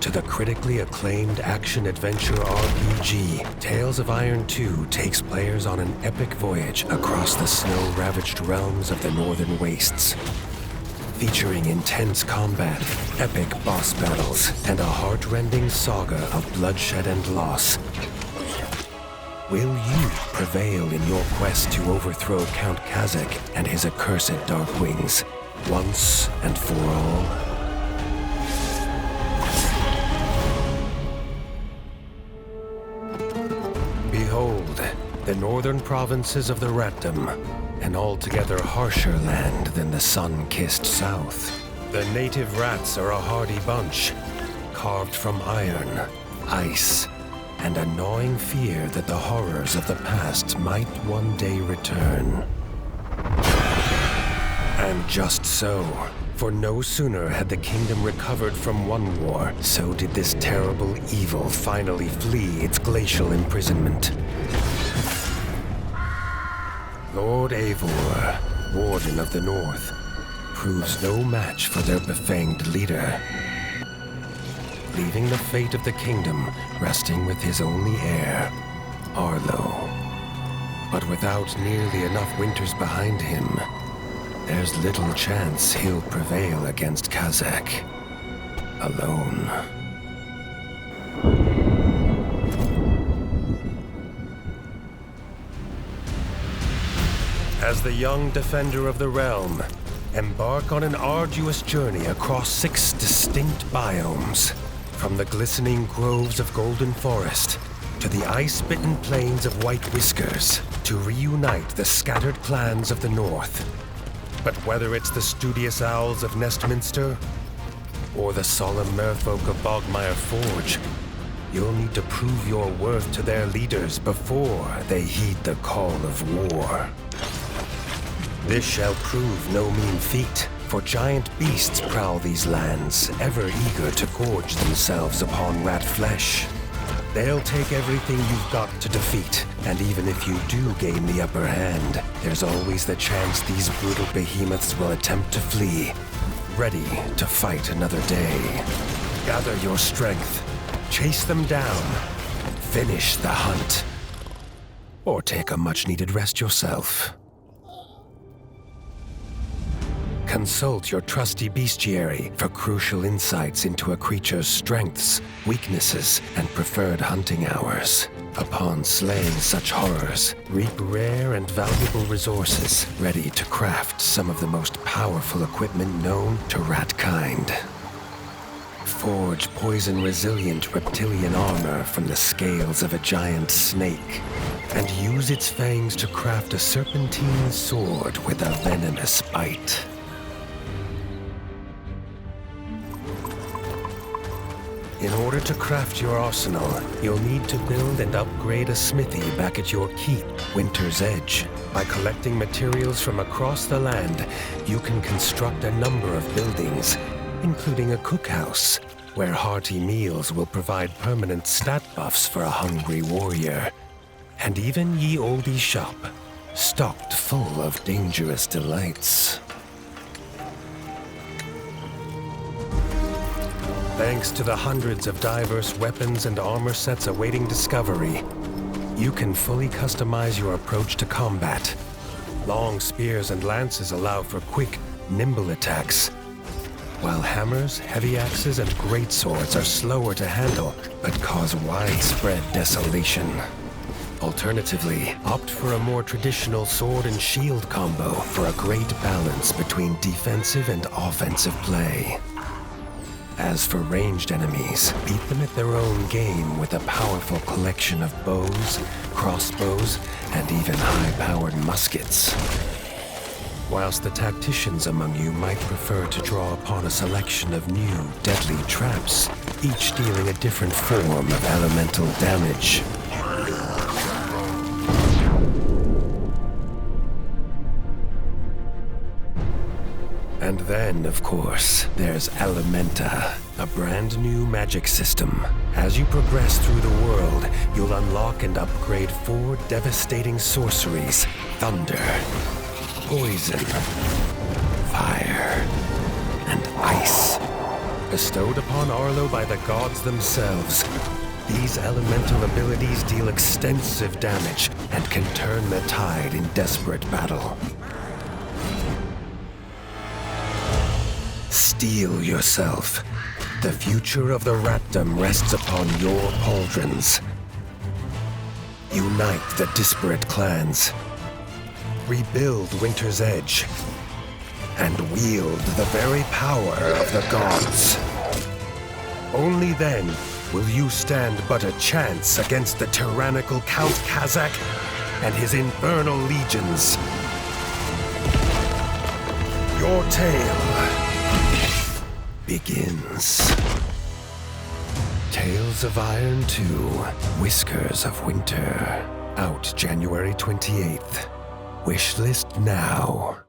to the critically acclaimed action-adventure RPG, Tales of Iron 2 takes players on an epic voyage across the snow-ravaged realms of the Northern Wastes. Featuring intense combat, epic boss battles, and a heart-rending saga of bloodshed and loss. Will you prevail in your quest to overthrow Count Kazakh and his accursed Darkwings, once and for all? Behold, the northern provinces of the Ratdom, an altogether harsher land than the sun-kissed south. The native rats are a hardy bunch, carved from iron, ice, and a gnawing fear that the horrors of the past might one day return. And just so, for no sooner had the kingdom recovered from one war, so did this terrible evil finally flee its glacial imprisonment. Lord Eivor, Warden of the North, proves no match for their befanged leader, leaving the fate of the kingdom resting with his only heir, Arlo. But without nearly enough winters behind him, there's little chance he'll prevail against Kazakh alone. As the young defender of the realm, embark on an arduous journey across 6 distinct biomes, from the glistening groves of Golden Forest to the ice-bitten plains of White Whiskers, to reunite the scattered clans of the North. But whether it's the studious owls of Nestminster or the solemn merfolk of Bogmire Forge, you'll need to prove your worth to their leaders before they heed the call of war. This shall prove no mean feat, for giant beasts prowl these lands, ever eager to gorge themselves upon rat flesh. They'll take everything you've got to defeat, and even if you do gain the upper hand, there's always the chance these brutal behemoths will attempt to flee, ready to fight another day. Gather your strength, chase them down, finish the hunt, or take a much-needed rest yourself. Consult your trusty bestiary for crucial insights into a creature's strengths, weaknesses, and preferred hunting hours. Upon slaying such horrors, reap rare and valuable resources, ready to craft some of the most powerful equipment known to ratkind. Forge poison-resilient reptilian armor from the scales of a giant snake, and use its fangs to craft a serpentine sword with a venomous bite. In order to craft your arsenal, you'll need to build and upgrade a smithy back at your keep, Winter's Edge. By collecting materials from across the land, you can construct a number of buildings, including a cookhouse, where hearty meals will provide permanent stat buffs for a hungry warrior. And even ye olde shop, stocked full of dangerous delights. Thanks to the hundreds of diverse weapons and armor sets awaiting discovery, you can fully customize your approach to combat. Long spears and lances allow for quick, nimble attacks, while hammers, heavy axes, and greatswords are slower to handle, but cause widespread desolation. Alternatively, opt for a more traditional sword and shield combo for a great balance between defensive and offensive play. As for ranged enemies, beat them at their own game with a powerful collection of bows, crossbows, and even high-powered muskets. Whilst the tacticians among you might prefer to draw upon a selection of new, deadly traps, each dealing a different form of elemental damage. And then, of course, there's Elementa, a brand new magic system. As you progress through the world, you'll unlock and upgrade 4 devastating sorceries: thunder, poison, fire, and ice. bestowed upon Arlo by the gods themselves. These elemental abilities deal extensive damage and can turn the tide in desperate battle. Steel yourself. The future of the ratdom rests upon your pauldrons. Unite the disparate clans. Rebuild Winter's Edge. And wield the very power of the gods. Only then will you stand but a chance against the tyrannical Count Kazak and his infernal legions. Your tale begins. Tales of Iron 2, Whiskers of Winter. Out January 28th. Wishlist now.